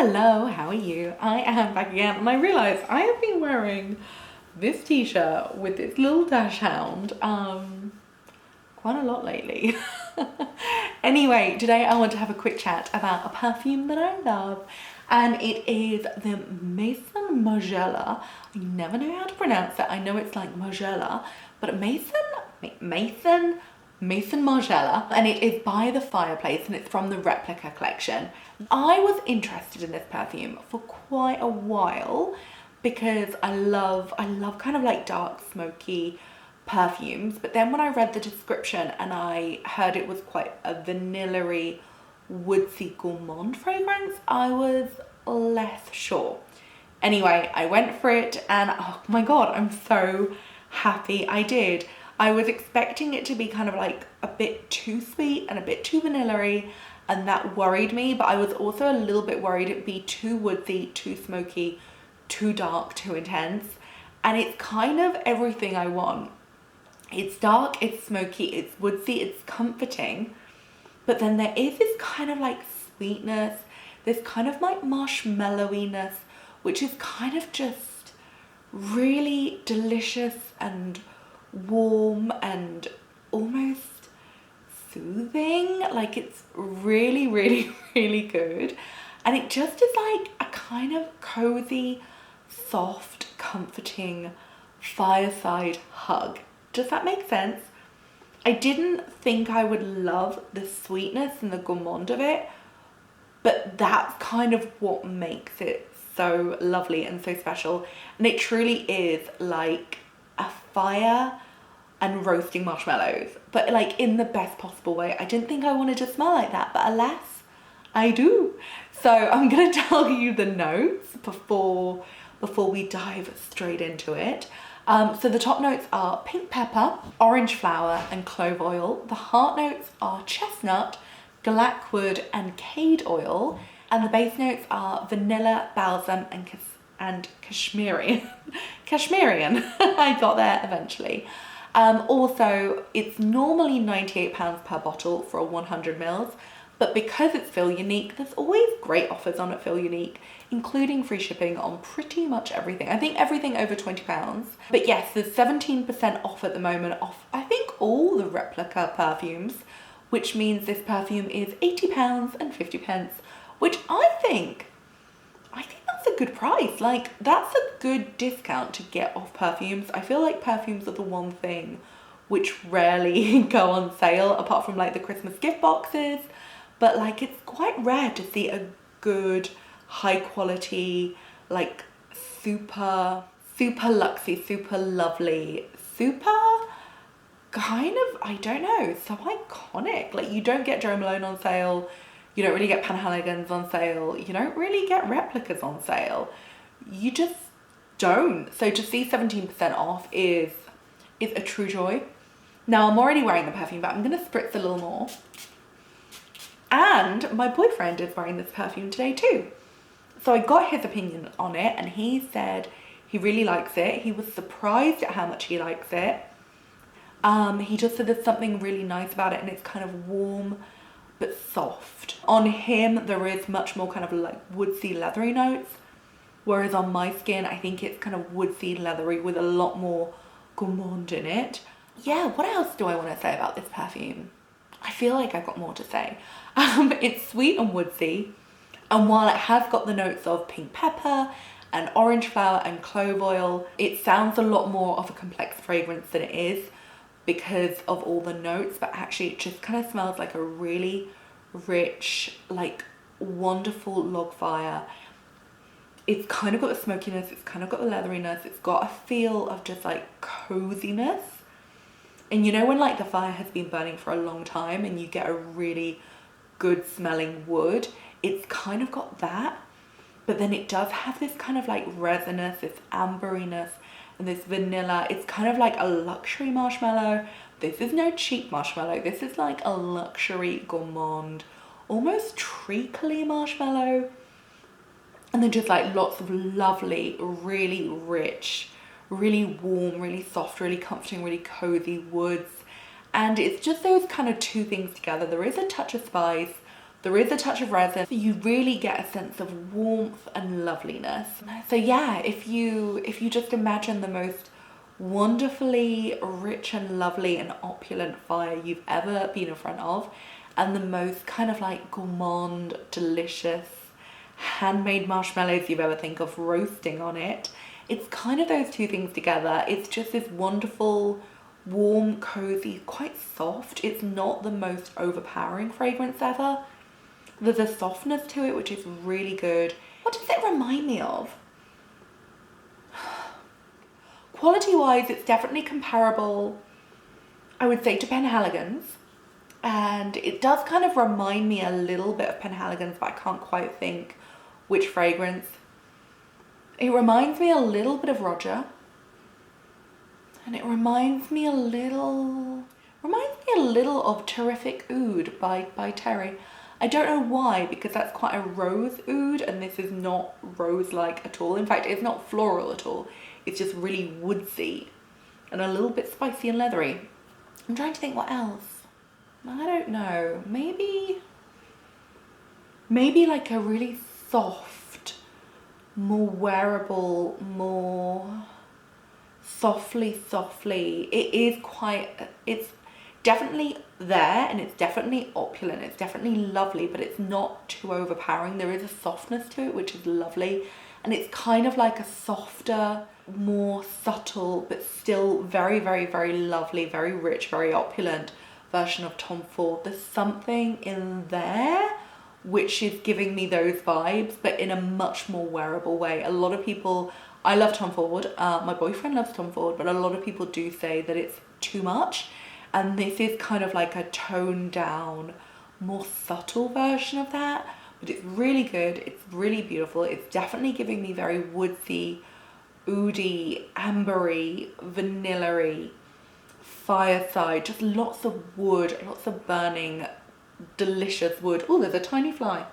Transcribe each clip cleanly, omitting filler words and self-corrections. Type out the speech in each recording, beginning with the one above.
Hello, how are you? I am back again and I realised I have been wearing this t-shirt with this little dash hound quite a lot lately. Anyway, today I want to have a quick chat about a perfume that I love, and it is the Maison Margiela. I never know how to pronounce it. I know it's like Margiela, but Maison Margiela, and it is by the Fireplace and it's from the Replica collection. I was interested in this perfume for quite a while because I love kind of like dark smoky perfumes, but then when I read the description and I heard it was quite a vanilla-y, woodsy gourmand fragrance, I was less sure. Anyway, I went for it and oh my god, I'm so happy I did. I was expecting it to be kind of like a bit too sweet and a bit too vanilla-y, and that worried me, but I was also a little bit worried it'd be too woodsy, too smoky, too dark, too intense. And it's kind of everything I want. It's dark, it's smoky, it's woodsy, it's comforting, but then there is this kind of like sweetness, this kind of like marshmallowiness, which is kind of just really delicious and warm and almost soothing. Like it's really, really, really good. And it just is like a kind of cozy, soft, comforting fireside hug. Does that make sense? I didn't think I would love the sweetness and the gourmand of it, but that's kind of what makes it so lovely and so special. And it truly is like a fire and roasting marshmallows, but like in the best possible way. I didn't think I wanted to smell like that, but alas, I do. So I'm gonna tell you the notes before we dive straight into it. So the top notes are pink pepper, orange flower, and clove oil. The heart notes are chestnut, glackwood, and cade oil. And the base notes are vanilla, balsam, and Cashmerian. Cashmerian. I got there eventually. Also, it's normally £98 per bottle for a 100 ml, but because it's Feel Unique, there's always great offers on at Feel Unique, including free shipping on pretty much everything. I think everything over £20. But yes, there's 17% off at the moment off, I think, all the Replica perfumes, which means this perfume is £80 and 50 pence, which I think that's a good price. Like, that's a good discount to get off perfumes. I feel like perfumes are the one thing which rarely go on sale, apart from like the Christmas gift boxes. But like, it's quite rare to see a good, high quality, like super luxy, super lovely, super kind of, I don't know, so iconic. Like, you don't get Jo Malone on sale. You don't really get Penhaligon's on sale. You don't really get Replicas on sale. You just don't. So to see 17% off is a true joy. Now, I'm already wearing the perfume, but I'm going to spritz a little more. And my boyfriend is wearing this perfume today too. So I got his opinion on it and he said he really likes it. He was surprised at how much he likes it. He just said there's something really nice about it and it's kind of warm but soft. On him, there is much more kind of like woodsy, leathery notes, whereas on my skin, I think it's kind of woodsy, leathery with a lot more gourmand in it. Yeah, what else do I want to say about this perfume? I feel like I've got more to say. It's sweet and woodsy, and while it has got the notes of pink pepper and orange flower and clove oil, it sounds a lot more of a complex fragrance than it is, because of all the notes, but actually it just kind of smells like a really rich, like wonderful log fire. It's kind of got the smokiness, it's kind of got the leatheriness, it's got a feel of just like coziness. And you know when like the fire has been burning for a long time and you get a really good smelling wood, it's kind of got that, but then it does have this kind of like resinous, this amberiness, and this vanilla. It's kind of like a luxury marshmallow. This is no cheap marshmallow. This is like a luxury gourmand, almost treacly marshmallow. And then just like lots of lovely, really rich, really warm, really soft, really comforting, really cozy woods. And it's just those kind of two things together. There is a touch of spice, There is a touch of resin. You really get a sense of warmth and loveliness. So yeah, if you just imagine the most wonderfully rich and lovely and opulent fire you've ever been in front of, and the most kind of like gourmand, delicious, handmade marshmallows you've ever think of roasting on it. It's kind of those two things together. It's just this wonderful, warm, cozy, quite soft. It's not the most overpowering fragrance ever. There's a softness to it, which is really good. What does it remind me of? Quality-wise, it's definitely comparable, I would say, to Penhaligon's. And it does kind of remind me a little bit of Penhaligon's, but I can't quite think which fragrance. It reminds me a little bit of Roger. And it reminds me a little of Terrific Oud by Terry. I don't know why, because that's quite a rose oud, and this is not rose-like at all. In fact, it's not floral at all. It's just really woodsy and a little bit spicy and leathery. I'm trying to think what else. I don't know. Maybe like a really soft, more wearable, more softly. It's definitely there, and it's definitely opulent. It's definitely lovely, but it's not too overpowering. There is a softness to it, which is lovely. And it's kind of like a softer, more subtle, but still very, very, very lovely, very rich, very opulent version of Tom Ford. There's something in there which is giving me those vibes, but in a much more wearable way. A lot of people, I love Tom Ford, my boyfriend loves Tom Ford, but a lot of people do say that it's too much. And this is kind of like a toned down, more subtle version of that. But it's really good, it's really beautiful. It's definitely giving me very woodsy, oody, ambery, vanilla-y, fireside, just lots of wood, lots of burning, delicious wood. Oh, there's a tiny fly.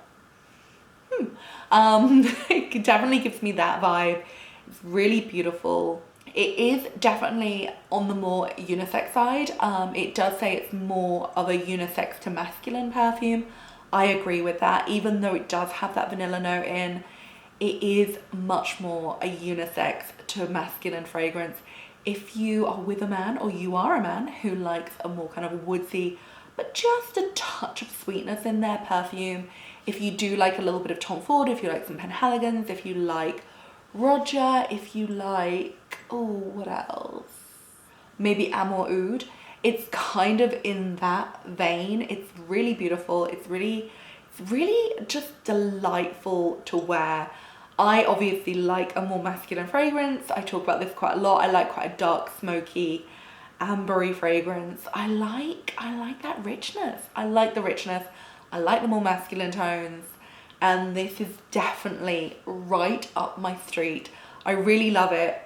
It definitely gives me that vibe. It's really beautiful. It is definitely on the more unisex side. It does say it's more of a unisex to masculine perfume. I agree with that. Even though it does have that vanilla note in, it is much more a unisex to masculine fragrance. If you are with a man, or you are a man who likes a more kind of woodsy, but just a touch of sweetness in their perfume, if you do like a little bit of Tom Ford, if you like some Penhaligon's, if you like Roger, if you like, oh, what else? Maybe Amor Oud. It's kind of in that vein. It's really beautiful. It's really just delightful to wear. I obviously like a more masculine fragrance. I talk about this quite a lot. I like quite a dark, smoky, ambery fragrance. I like that richness. I like the richness. I like the more masculine tones. And this is definitely right up my street. I really love it.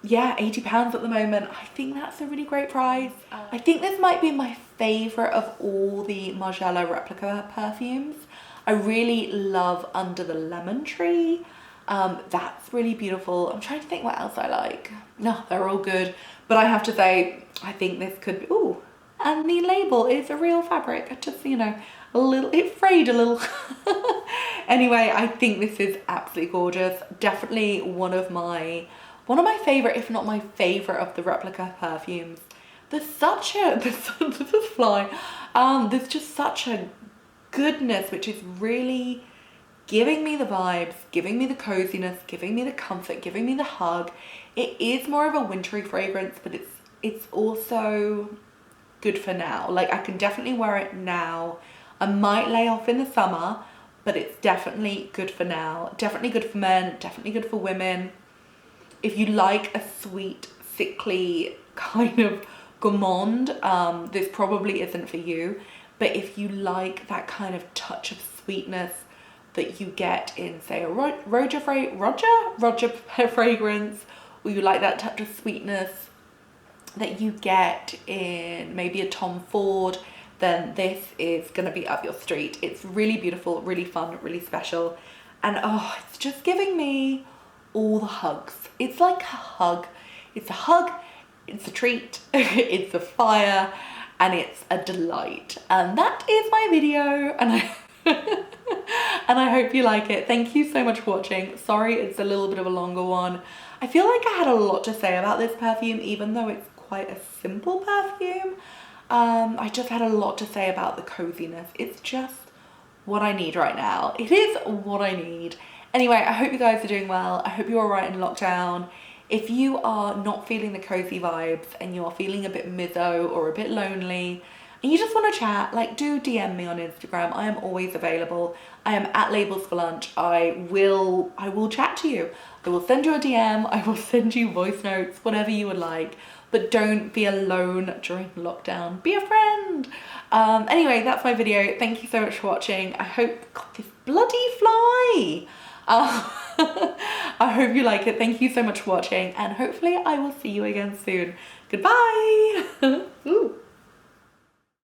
Yeah, £80 at the moment. I think that's a really great price. I think this might be my favorite of all the Margiela Replica perfumes. I really love Under the Lemon Tree. That's really beautiful. I'm trying to think what else I like. No, they're all good. But I have to say, I think this could be, ooh, and the label is a real fabric. Just, you know, a little, it frayed a little. Anyway, I think this is absolutely gorgeous. Definitely one of my favorite, if not my favorite, of the Replica perfumes. There's such a, this fly, there's just such a goodness, which is really giving me the vibes, giving me the coziness, giving me the comfort, giving me the hug. It is more of a wintry fragrance, but it's also good for now. Like, I can definitely wear it now. I might lay off in the summer, but it's definitely good for now. Definitely good for men, definitely good for women. If you like a sweet, sickly kind of gourmand, this probably isn't for you. But if you like that kind of touch of sweetness that you get in, say, a Roger fragrance, or you like that touch of sweetness that you get in maybe a Tom Ford, then this is going to be up your street. It's really beautiful, really fun, really special. And oh, it's just giving me all the hugs. It's like a hug. It's a hug, it's a treat, it's a fire, and it's a delight. And that is my video. And And I hope you like it. Thank you so much for watching. Sorry it's a little bit of a longer one. I feel like I had a lot to say about this perfume, even though it's quite a simple perfume. I just had a lot to say about the coziness. It's just what I need right now. It is what I need. Anyway, I hope you guys are doing well. I hope you're all right in lockdown. If you are not feeling the cozy vibes and you're feeling a bit mizzo or a bit lonely and you just want to chat, like, do DM me on Instagram. I am always available. I am at Labels for Lunch. I will chat to you. I will send you a DM. I will send you voice notes, whatever you would like. But don't be alone during lockdown. Be a friend. Anyway, that's my video. Thank you so much for watching. I hope, God, this bloody fly. I hope you like it. Thank you so much for watching, and hopefully I will see you again soon. Goodbye. Ooh.